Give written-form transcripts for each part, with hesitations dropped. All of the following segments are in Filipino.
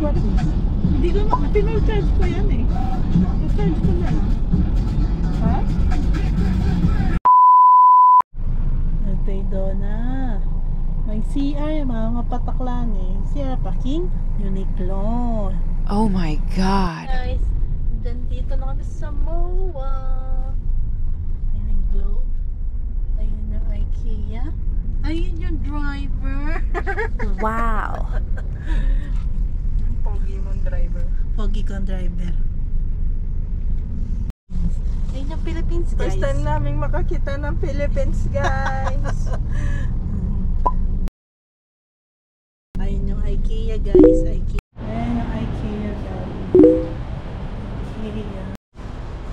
What is? Hindi ko pinol-charge ko yan eh. I-charge ko na lang. Ha? Natay doon na. May CR, mga mapataklan eh. CR Paking Uniqlo. Oh my God. Guys, dito na kami sa MOA. Ayun yung Globe. Ayun yung IKEA. Ayun yung driver. Wow. Pogi mong driver. Pogi kong driver. Ayun yung Philippines, guys. First time namin makakita ng Philippines, guys. Ayun yung IKEA, guys. IKEA. Ayun yung IKEA, guys. IKEA.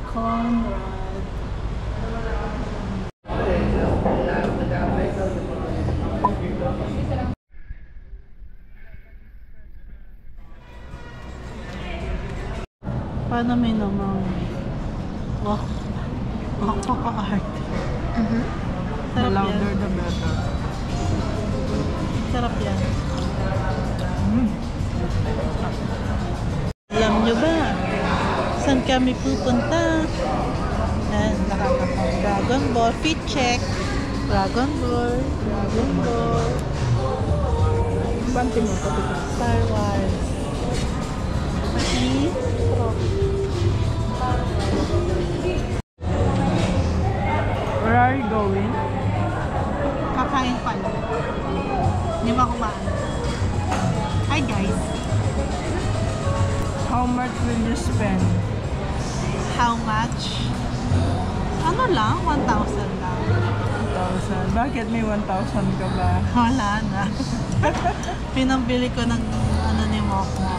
Conrad. Paano may namang art? The Sarap louder, yan. the better. Sarap yan. Alam nyo ba saan kami pupunta? Nakakapang Dragon Ball. Fit check. Dragon Ball. Dragon Ball. Banting mo pa ito. Star Wars. Pati Where are you going? kakain pa lang. Hindi ba kumain? Hi guys. How much will you spend? How much? Ano lang? 1,000 lang. 1,000. Bakit may 1,000 ka ba? Wala na. Pinambili ko ng ano ni Moko.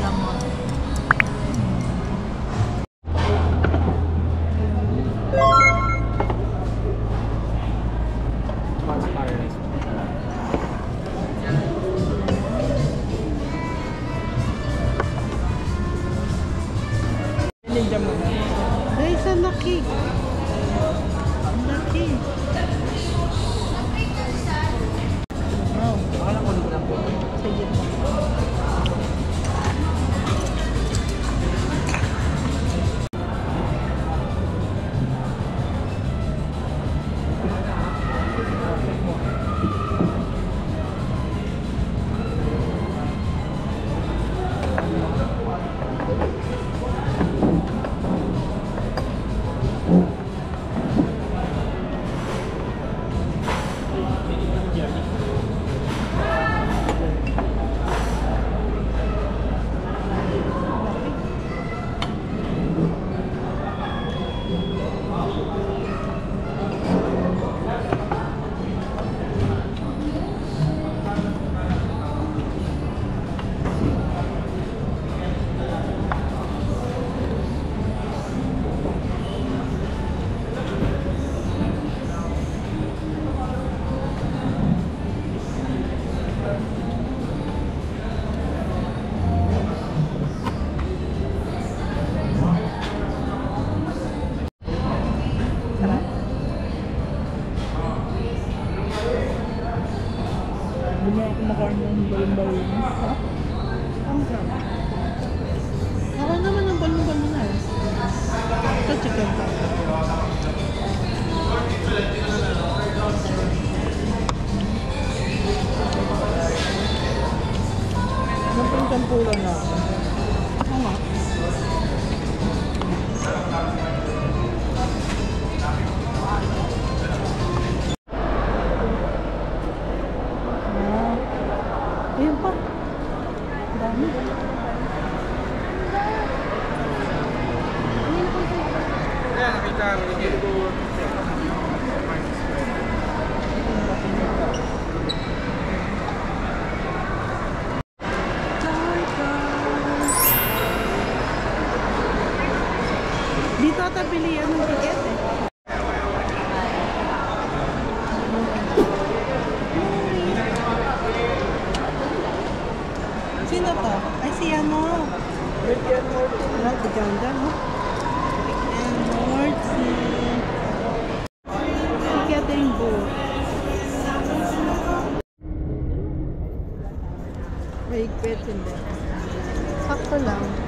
Gamot. Ninja mo na. Guys, ang laki. Ang laki. Wow. Sige po. Hindi ako kumakain ng balon-balon. Ang sarap. Ako naman ang balon-balon na. Ito chicken pa. Nampang-tampulan na ako. Oo nga. Ayun pa. Dami. Dito ata bilihan ng ticket eh. Sino to? Ay, si ano? Rick and Morty. Ang ganda, no? And Morty. Ticketing booth. Wait. mahigpit, hindi. Sakto lang.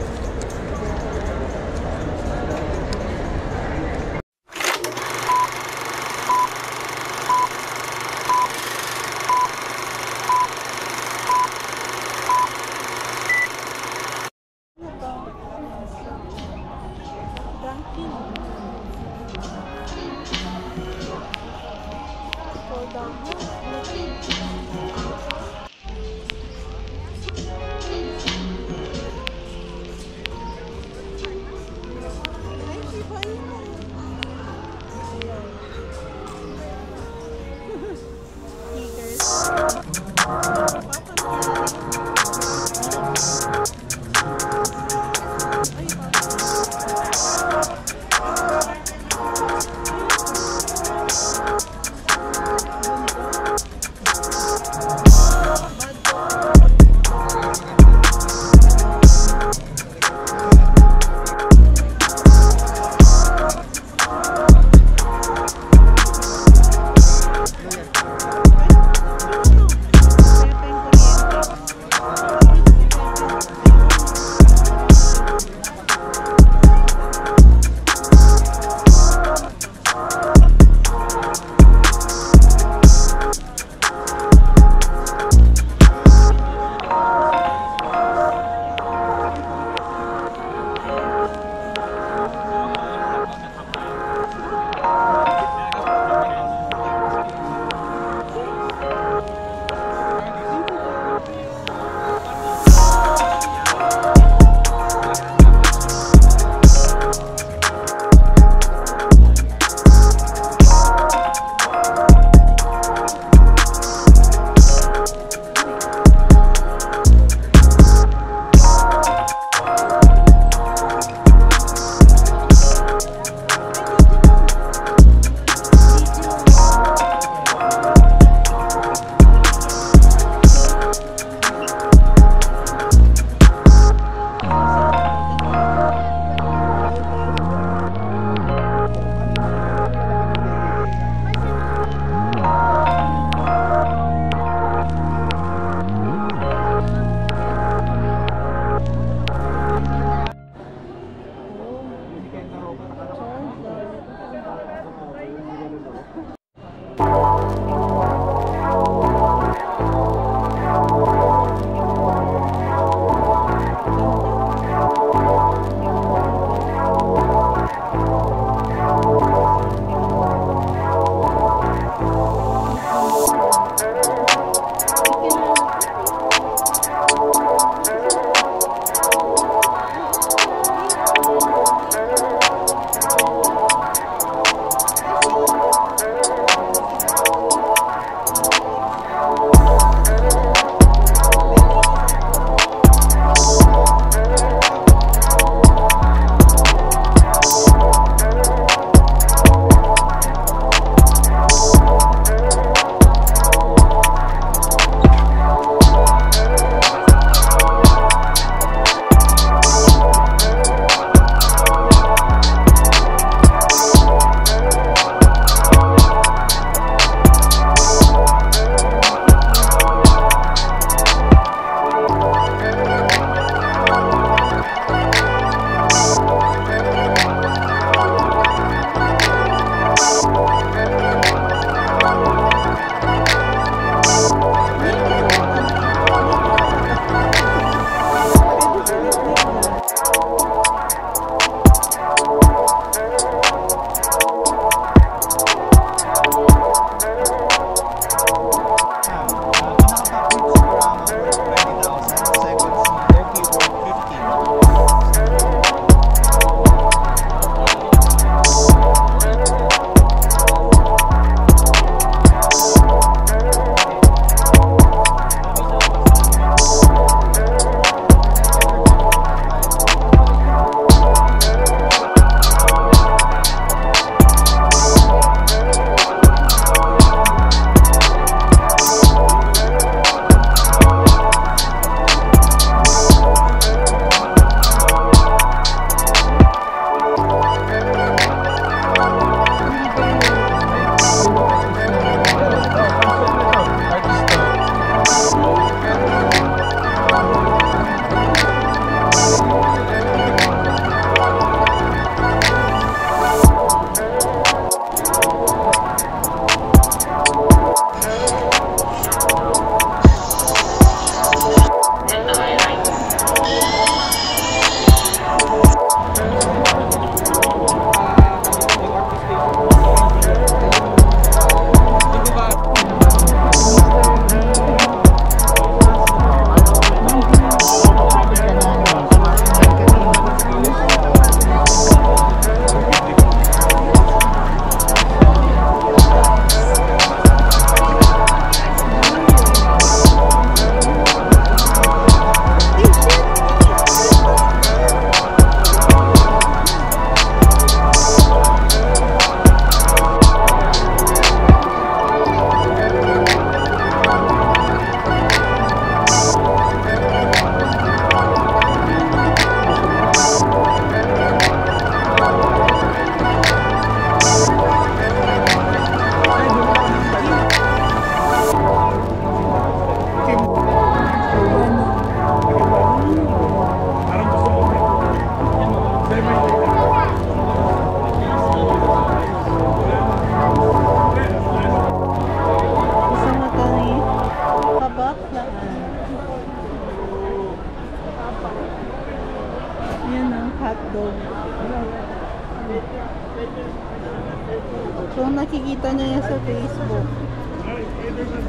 So, nakikita niya yan sa Facebook.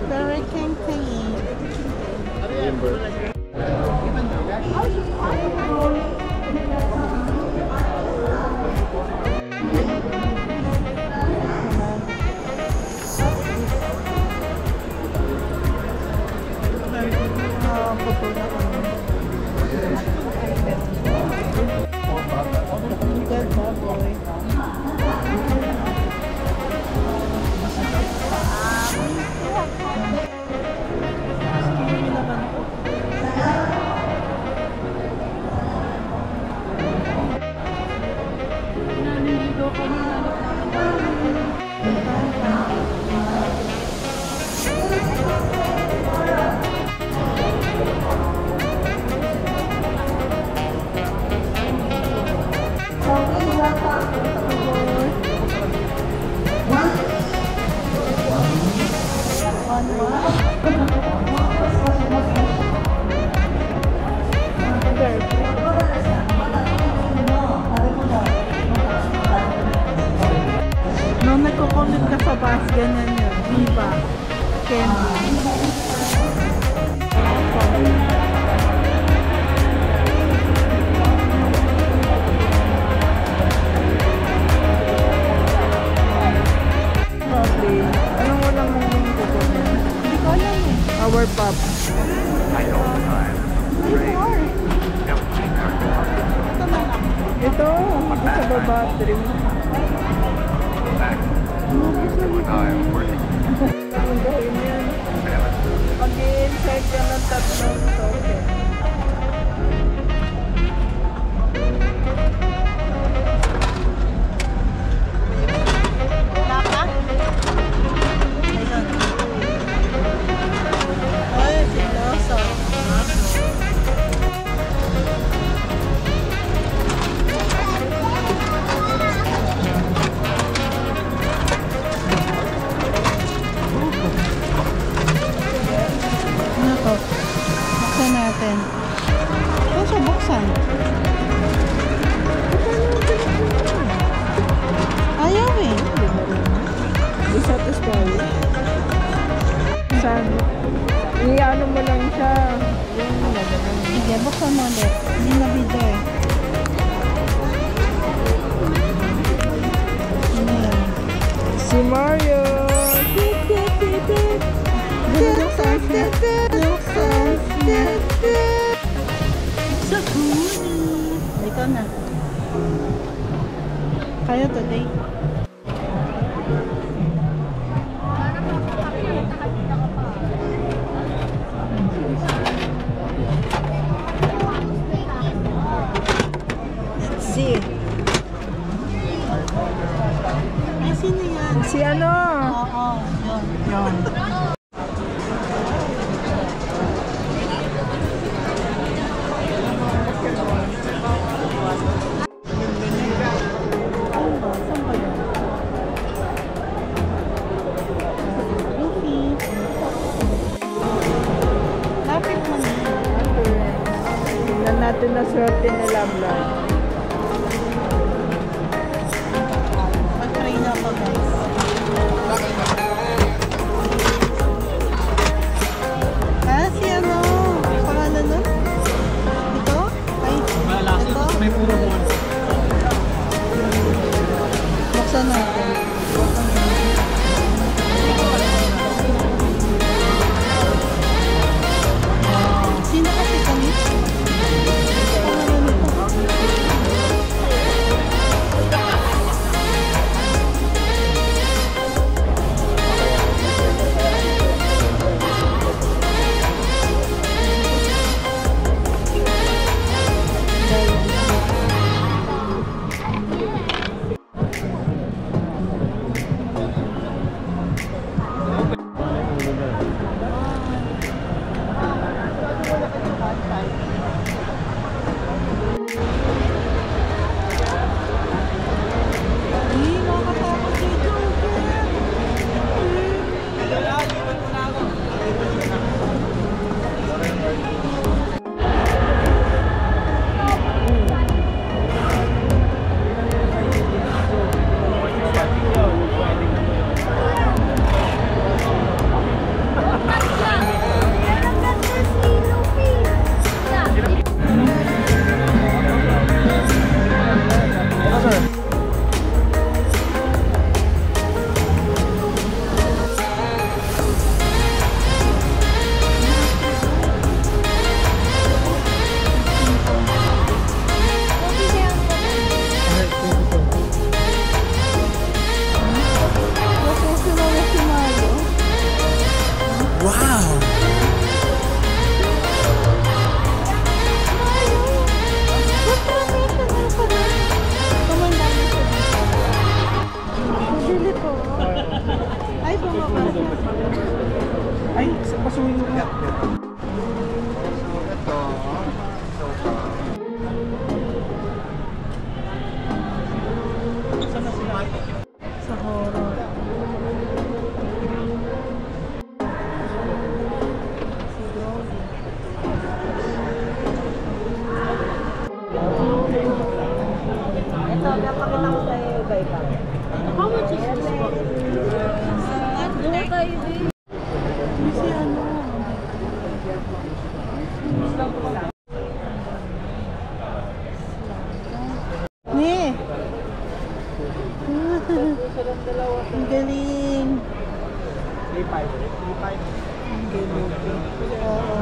Pero I can't tingin. Nung nagkukulit ka sa bus, ganyan yun. Diba? Candy. Probably. Anong walang mong kukunin? Hindi ko alam eh. Our pop. Ito, sa baba, trim. Ang gawin yan. Mag-i-insert ka ng tatlong token. Naka? Ayun. Ay, siloso. Ano to? Buksan natin. Ito siya buksan. Ayaw eh. Di satisfy. Saan? I-ano mo lang siya. Sige, buksan mo ulit. Hindi na video eh. Ano yan? Si Mario! Sa cool. Ito na. Kaya today. Let's see. Ay, sino yan? Si ano? Oo, yun. Lapit mo na. Tingnan natin na swerte ni Lamla. Mag-try na ako, guys. Ah, si ano? Pangalan nun? Ito? Ay, ito? May puro mo. Buksan natin. Sino kasi kami? Pangalan nito? Sa horror. Si Brody. Ito, napakita ko sa'yo iba-iba. How much is this book? Doon tayo din. Si ano? Ne! Ang galing! Ang galing. Oo.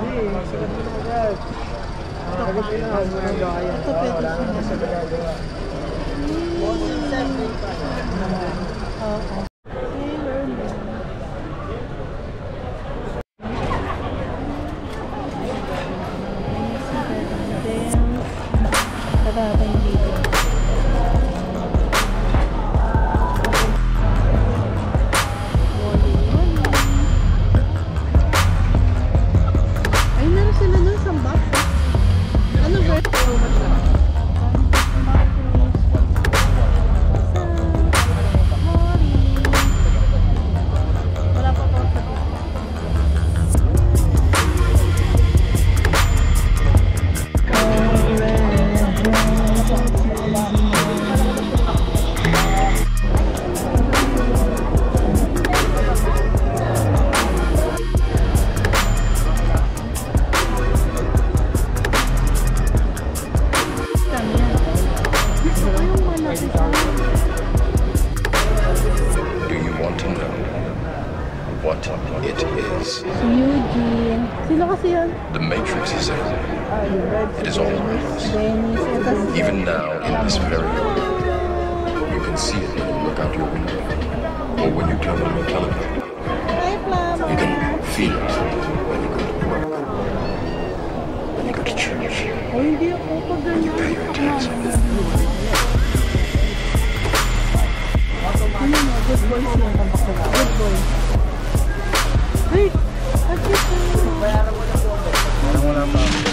Ito pwede siya. Oo. Sailor Moon. Karabay dito. Ay, naroon sila dun sa box. Ano ba? Wala pa po sa Do you want to know what it is? Eugene. Sino kasi yan? The Matrix is it. It is all around us. Dennis. Even now, in this very moment, you can see it when you look out your window, or when you turn on your television. Hi, Plama. You can feel it when you go to work, when you go to church, Ay, hindi ako pag when you pay your taxes. Ano mo? Good boy siya. Good boy. Ay! Ang cute mo. Ay, Super Mario.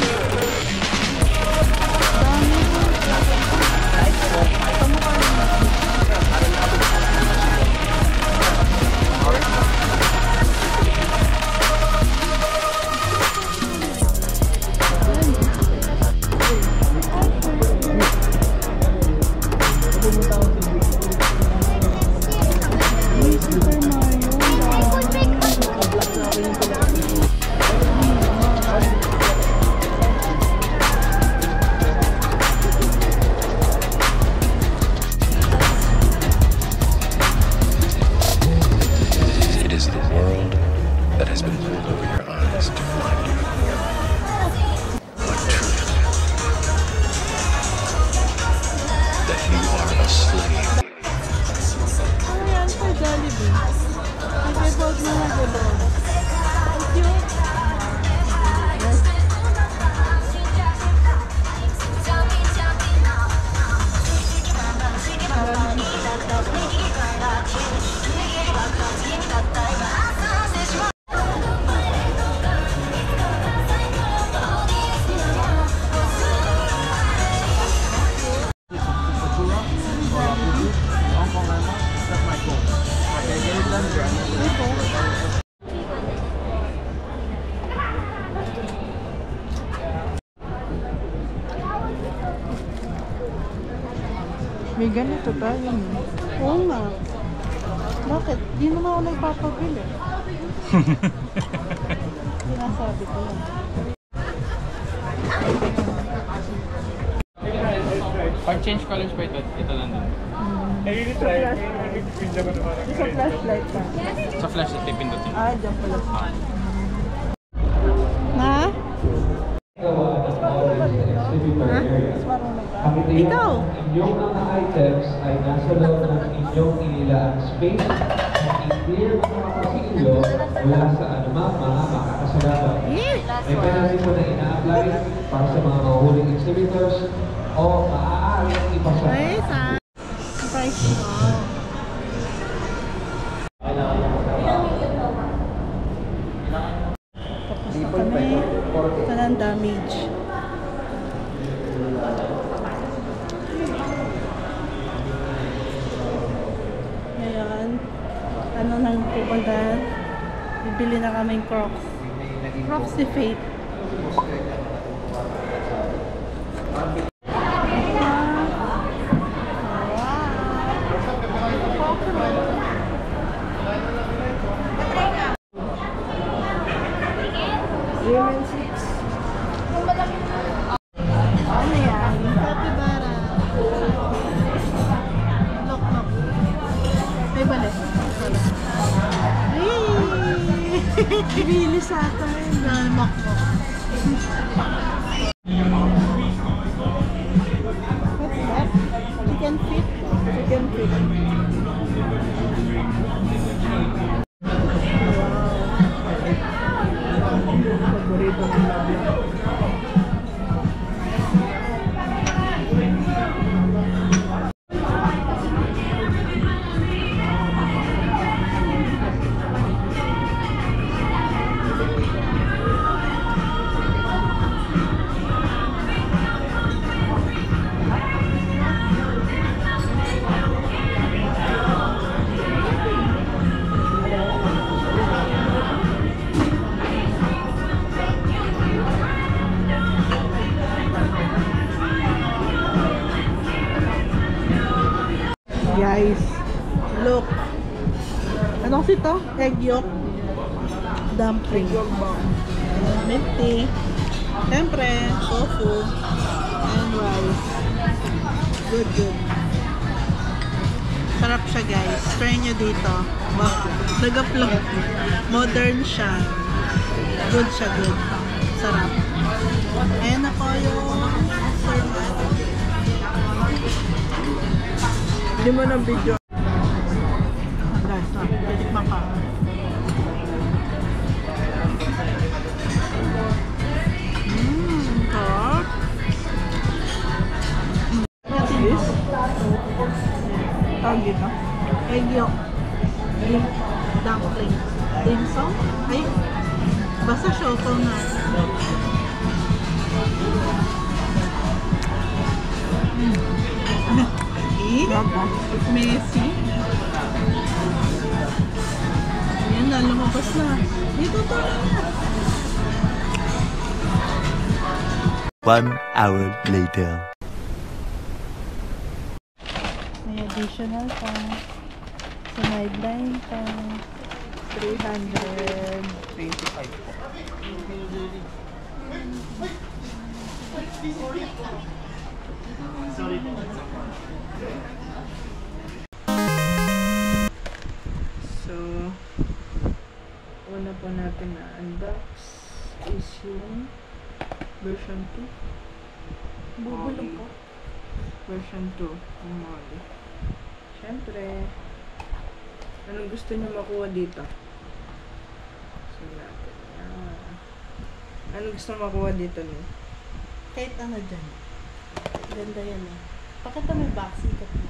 It is the world that has been pulled over your eyes to blind you. But truth, that you are a slave. Ano yan sa Jollibee? Nag-evolve na gulo. Ang cute. Yes. May ganito tayo. Oo nga. Bakit? Di naman ako nagpapabili. Sinasabi ko lang. Pag change colors pa ito lang din. Isa flashlight pa. Sa flash, ito pindutin. Ah, dyan pala. Na? Ikaw! Inyong mga items ay nasa loob ng inyong inilaang space at i-clear mga pasilyo mula sa anumang mga makakasalanan. May penalty po na ina-apply para sa mga mahuhuling exhibitors o maaaring ipasa. Ay, sa price mo. Tapos na kami. Ito na ang damage. ngayon, ano nang pupuntahan? Bibili na kaming Crocs. Crocs si Faith. Ano yan? Capybara. Look. Ay, balik. Bilis ata yun. Nalmak mo. What's that? Chicken feet? Chicken feet. Paborito ng labla. Guys, look. Anong sito? Egg yolk dumpling. Milk tea. Siyempre, tofu. And rice. Good. Sarap siya, guys. Try nyo dito. Nag-upload. Modern siya. Good siya, good. Sarap. And ako yung hindi mo ng video. Guys, titikman ka. Sarap. What's this? Tawag dito. Egg yolk. Dumpling. Dim sum? Ay, basta shoto na. It's messy. Ayan na, lumabas na. Dito to na. 1 hour later. May additional pa. Sa sideline pa. 325 po. So, una po natin na unbox is yung version 2. Bubulong po. Version 2 ng Molly. Siyempre, anong gusto niyo makuha dito? So, natin. Anong gusto makuha dito niyo? Kahit ano dyan. Ganda yan eh. Pakita mo yung box, ikot mo.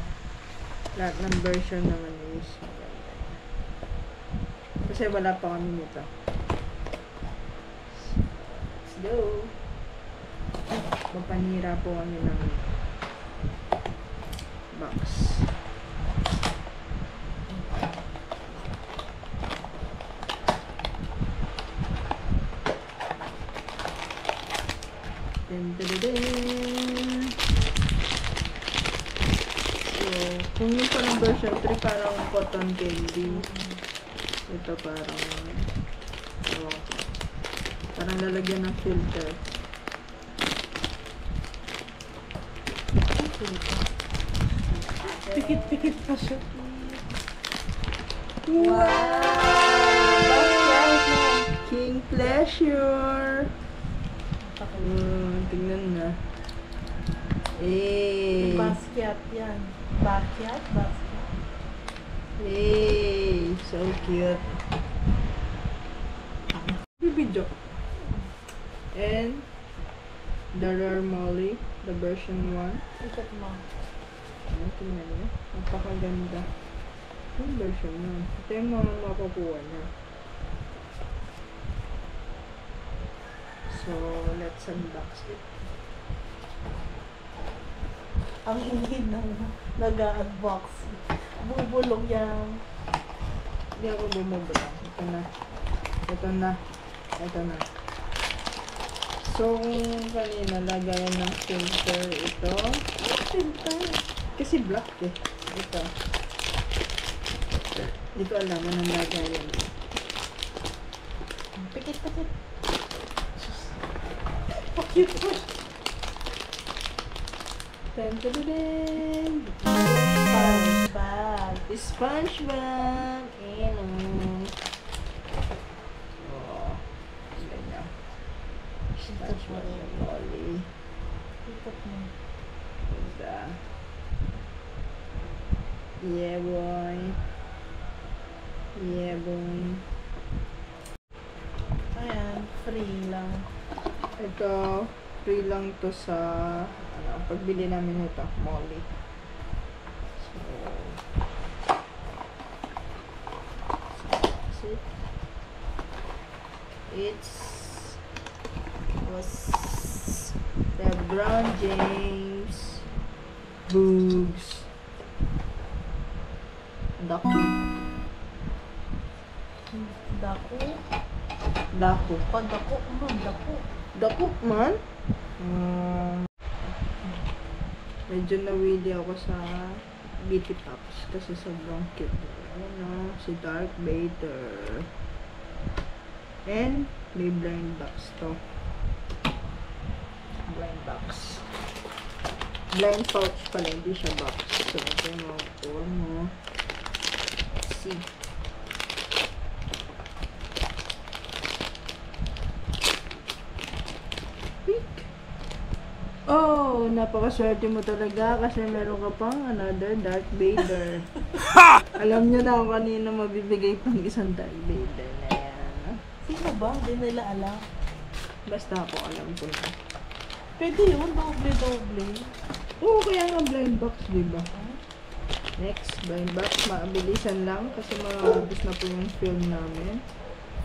Lahat ng version naman is maganda. Kasi wala pa kami nito. Let's go! Mapanira po kami ng box. Kung yung parang version 3, parang cotton candy. Ito parang parang lalagyan ng filter. Pikit-pikit pa siya. Wow! King Pleasure! Tingnan na. Eh. Basket yan. Basket. Hey, so cute. Video. And the Rare Molly, the version 1. Ikot mo. Tingnan niyo. Napakaganda. Yung version 1. Ito yung mga mapakuha niya. So, let's unbox it. Ang ingin ng nag-unbox. Bubulong yan. Hindi ako bumubula. Ito na. Ito na. Ito na. So, kung kanina lagayan ng filter ito. Filter? Kasi black eh. Ito. Hindi ko alam anong lagayan. Pikit-pikit. Pakit po. Tan-tan-tan. SpongeBob. SpongeBob. Ayan. Oh. Ganyan. SpongeBob yung Molly. Pikit mo. Ganda. Yeah, boy. Yeah, boy. Ayan, free lang. Ito, free lang to sa pagbili namin ito, Molly. So, see? Was LeBron James Boogs Ducky. Dako. Dako. Dako. Dako. Dako man? Medyo nawili ako sa BT Pops kasi sobrang cute. Ano, si Darth Vader. And may blind box to. Blind box. Blind pouch pala, hindi siya box. So, ito yung mga tour mo. See. Oh, napakaswerte mo talaga kasi meron ka pang another Darth Vader. Alam niyo na ako kanina mabibigay pang isang Darth Vader na yan. Sino ba? Hindi nila alam. Basta ako alam ko na. Pwede yun, doble-doble. Oo, kaya nga blind box, diba? Next, blind box. Mabilisan lang kasi maubos na po yung film namin.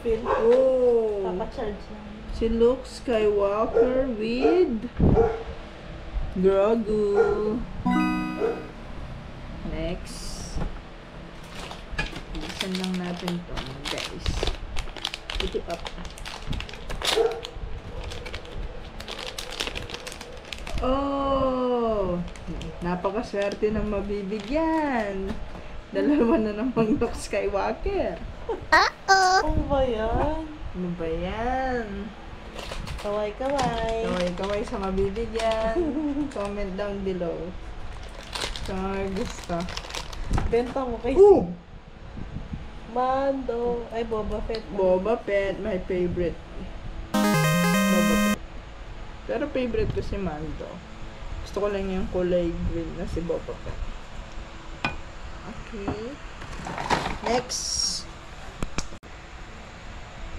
Film. Oh! Papa-charge lang. Si Luke Skywalker with Grogu. Next. Bilisan lang natin to, guys. Itip up. Oh! Napakaswerte ng mabibigyan. Dalawa na namang Luke Skywalker. Ano ba yan? Ano ba yan? Kaway-kaway. Kaway-kaway sa mabibigyan. Comment down below. Sa gusto. Benta mo kay Ooh! Mando. Ay, Boba Fett. Boba Fett, my favorite. Boba Fett. Pero favorite ko si Mando. Gusto ko lang yung kulay green na si Boba Fett. Okay. Next.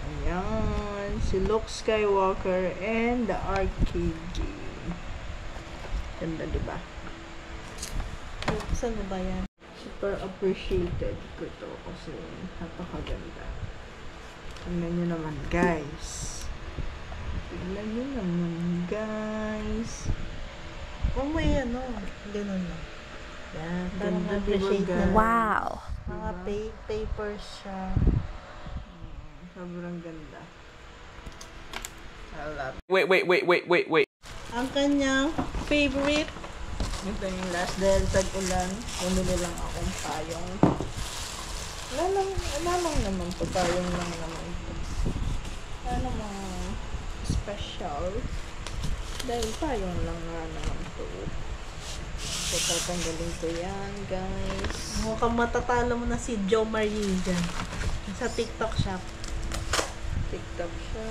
Ayan. Si Luke Skywalker and the arcade game. Ganda, diba? Saan ba yan? Super appreciated ko to kasi napakaganda. Tingnan nyo naman, guys. Tingnan nyo naman, guys. Kung may ano, ganun na. Yan, Parang ganda, appreciate diba, guys? Wow. Mga papers siya. Sobrang ganda. I love it. Wait. Ang kanyang favorite. Ito yung last dahil tag-ulan. Bumili lang akong payong. Lamang naman to. Payong lang naman to. Ano mga special. Dahil payong lang nga naman to. So, tatanggalin ko yan, guys. Mukhang matatalo mo na si Joe Marie dyan. Sa TikTok shop. TikTok siya.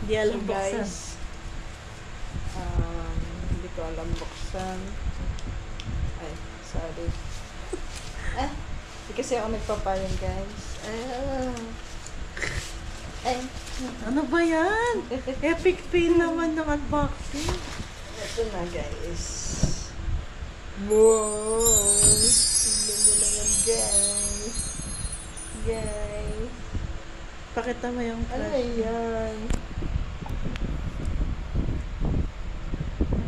Hindi alam So, buksan. guys, hindi ko alam buksan. Ay, sorry. Hindi kasi ako nagpapayong, guys. Ano ba yan? Epic fail naman ng unboxing. Ito na, guys. Wow! Tignan mo naman, guys. Guys. Pakita mo yung Ano flash. yan?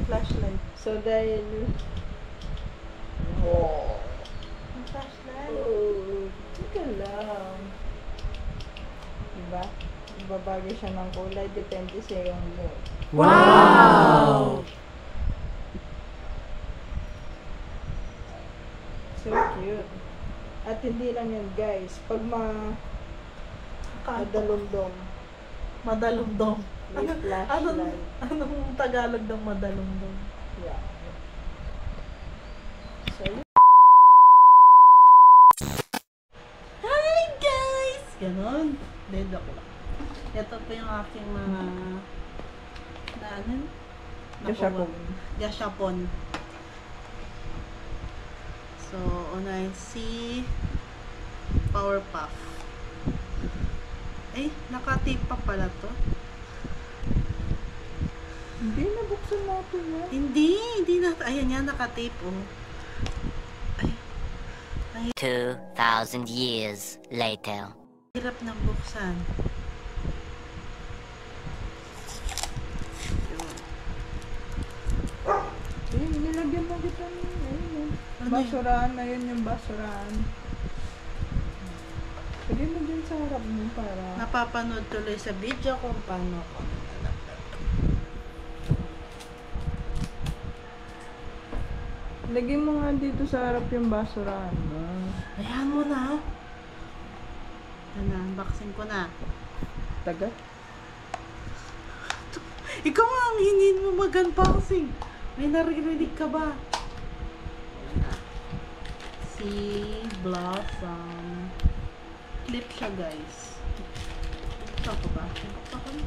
Flashlight. So, dahil... Wow! Yung flashlight. ba? Babago siya ng kulay, depende sa iyong mood. Wow! So cute. At hindi lang yan guys, pag madalumdom, Madalumdom. may flashlight. Anong Tagalog ng madalumdom? Yeah. So, yun. Hi guys! Ganon. Dead ako lang. Ito po yung aking mga Gashapon. Gashapon. So, unahin si Powerpuff. Ay, naka-tape pa pala to. Hindi, nabuksan natin yan. Hindi na. Ayan yan, naka-tape oh. 2,000 years later. Hirap ng buksan. Eh, nilagyan mo kita ng ayun. Basurahan na yun yung basurahan. Pwede mo dyan sa harap mo para... Napapanood tuloy sa video kung paano ako nalaglag. Lagyan mo nga dito sa harap yung basurahan. Ayan mo na. Yan na, unboxing ko na. Tagat? Ikaw nga ang hinin mo mag-unboxing. May naririnig ka ba? Ayan na. Si Blossom. Clip siya guys. Ito ko ba? Ito ko na.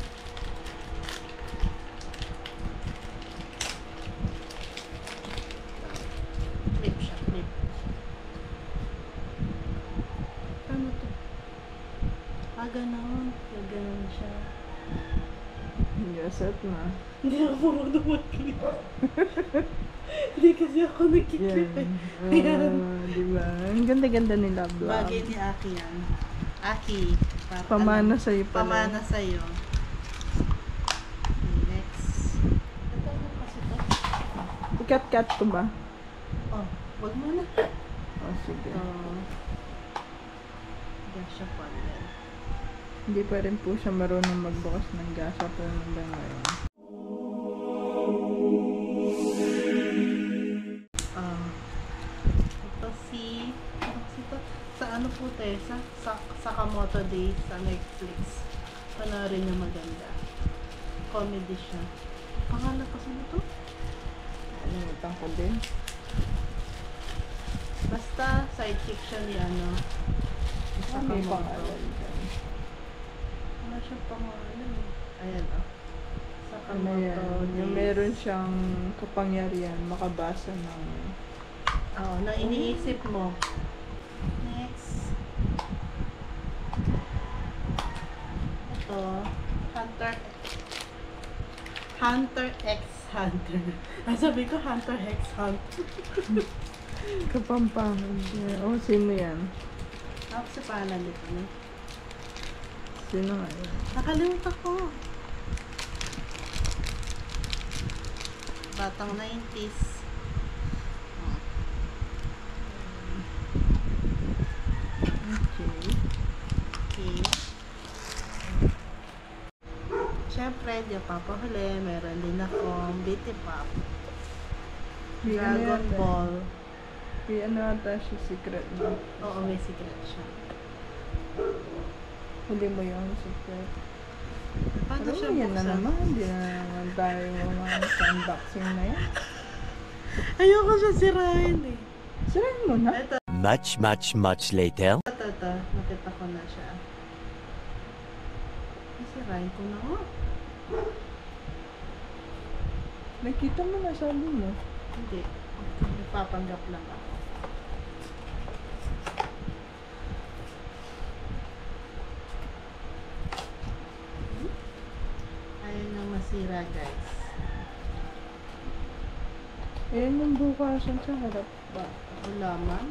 Clip siya, clip. Paano to? Ganon. Ganon siya. Yes, at na. Hindi ako marunong mag-clip. Hindi kasi ako nag-clip eh. Ayan. Diba? Ang ganda-ganda nila vlog. Bagay ni Aki yan. Aki. Para Pamana sa'yo pala. Pamana sa'yo. Okay, next. Ito mo kasi to. Ikat-kat ko ba? Oh, wag mo na. Oh, sige. Ito. Gasha pa rin. Hindi pa rin po siya marunong magbukas ng gasa po hanggang ngayon. Ito si... Sa ano po tayo? Sa Sakamoto Days sa Netflix. Panoorin niya maganda. Comedy siya. Pangalan kasi nito? Nalimutan ko din. Basta sidekick siya ni ano. Ni May Sakamoto. pangalan dyan. Wala siyang pangalan eh. Ayan oh. Ano yan? Sakamoto Yung Days. meron siyang kapangyarihan makabasa ng... Oo, na iniisip mo. Next. Ito. Hunter x Hunter. Ay, sabi ko Hunter x Hunter. Kapampangan niya. Oh, sino yan? Ako sa pangalan nito. No? Sino nga yan? Nakalimutan ko. Batang 90s. Okay. Okay. Siyempre, di papahuli. Meron din akong BT Pop. May ano Dragon yata? Ball. May ano ata siya secret mo. Oo, may secret siya. Huli mo yung secret. Paano Pero siya yan na buksan? naman. Hindi na naman tayo sa unboxing na yan. Ayoko siya sirahin eh. Sirahin mo na. Ito, Much later. ito. Nakita ko na siya. Sirahin ko na nga. Nakita mo na, sabi mo. Hindi. Nagpapanggap lang ako. Ayaw nang masira guys. Ayan yung bukasan sa harap ba? Wala man.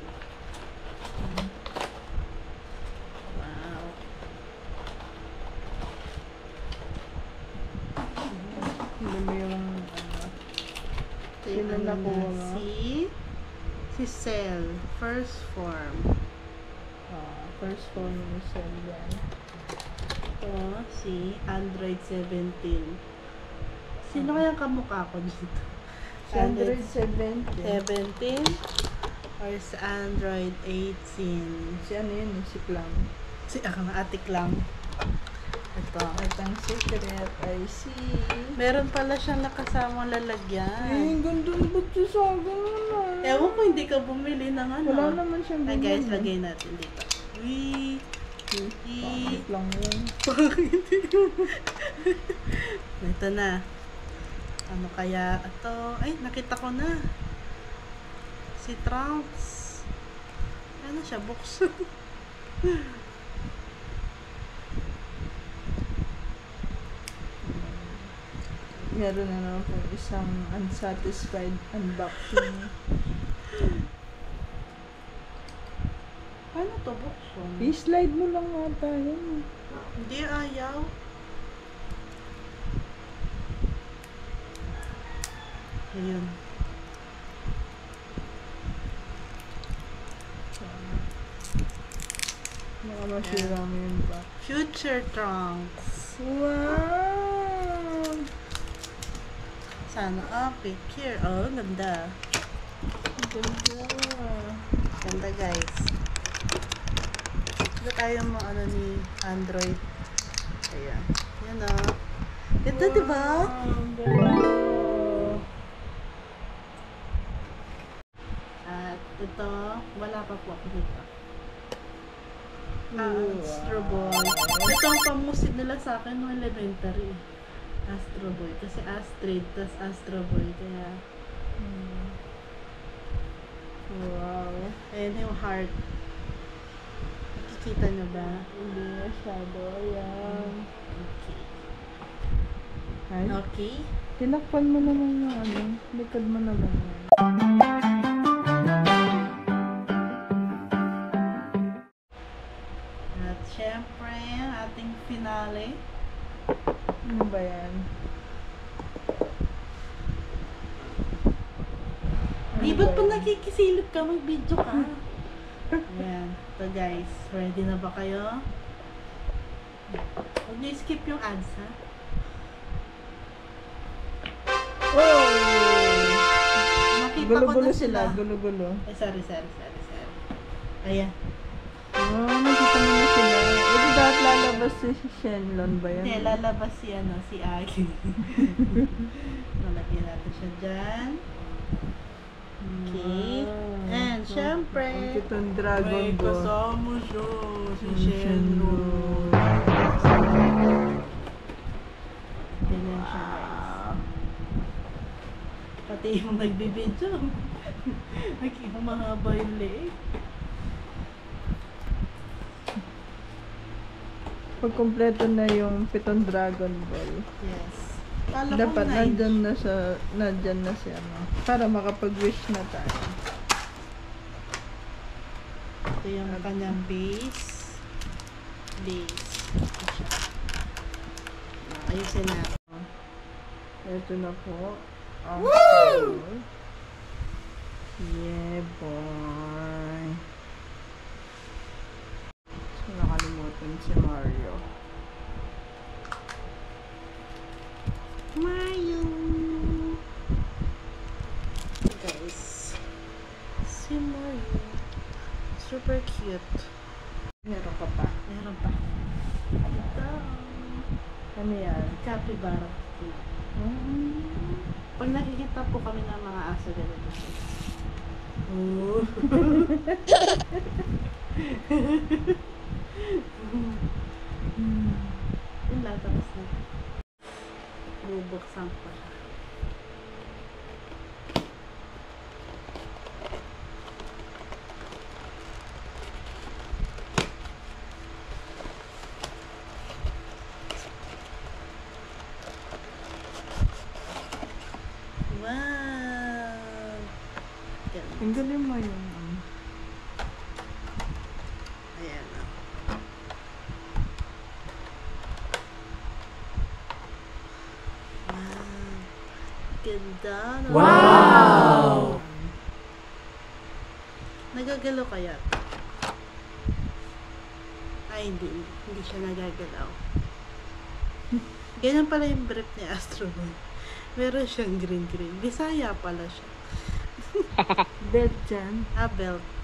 Wow. Hindi mo yung Sino Ano nakuha na, mo? Si Cell. First form. first phone ni Cell yan. Ito, si Android 17. Sino kayang kamukha ko dito? Si Android 17. 17 or si Android 18? Si ano yun, si Clam. Si atik lang. Ito. At ang secret ay si... Meron pala siyang nakasamang lalagyan. Ang ganda na ba't siya sa akin naman? Ewan ko, hindi ka bumili ng ano. Wala naman siyang Ay guys, ganyan. lagay natin dito. Wee! Bakit lang yun? Ito na. Ano kaya ito? Ay, nakita ko na. Si Trunks. Ano siya? Books. Meron na naman po isang unsatisfied unboxing. Paano to books? I-slide mo lang ata yun. Hindi ayaw. Ayun. Baka masira mo yun ba? Future Trunks. Wow! Sana picture. Oh, ganda. Ganda. Ganda guys. Ito tayo mga ano ni Android. Ayan. Yan o. Ganda diba? Ganda. At ito, wala pa po ako dito. Astro Boy. Ito ang pamusid nila sa akin noong elementary. Astro Boy. Kasi Astrid, tas Astro Boy. Kaya, Wow. ayan yung heart. Nakikita nyo ba? Hindi masyado. Ayan. Okay. Ay, Okay. tinakpan mo naman yung ano. Likod mo naman yan. At syempre, ating finale. Ano ba yan? Di ba't pa nakikisilip ka? Mag-video ka. Ayan. Ito guys. Ready na ba kayo? Huwag niyo skip yung ads ha. Oh! Nakita ko Gulo-gulo na sila. sila. Gulo-gulo. Ay, sorry. Ayan. Oh, nakita mo na sila. Ito dapat lalabas si Shenlong ba yan? Hindi, lalabas si Aki. Nalagyan natin siya dyan. Okay. And syempre, Ang kitang Dragon may Ball. kasama siya, si Ang Shenlong. Ganyan siya guys. Pati yung nagbibidyo. Mahaba yung leeg. Pag kumpleto na yung 7 Dragon Ball, Yes. Kala ko dapat 9. nandyan na si ano, para makapag-wish na tayo. Ito yung kanyang base. Ito siya. Ayusin natin. Ito na po. Woo! Yeah, boy. So, nakalimutan si Mario. Mario! Guys. Si Mario. Super cute. Meron ka pa. Meron pa. Ito. Ano yan? Capybara. Pag nakikita po kami ng mga aso, ganito siya. Oh. Yung latapos na. Bubuksan pa siya. Wow! Ganda. Tanggalin mo yung Ayan na. Wow! Ganda. No? Wow! Nagagalaw kaya? Ay, hindi. Hindi siya nagagalaw. Ganyan pala yung brief ni Astro Boy. Meron siyang green. Bisaya pala siya. Belt dyan. Belt.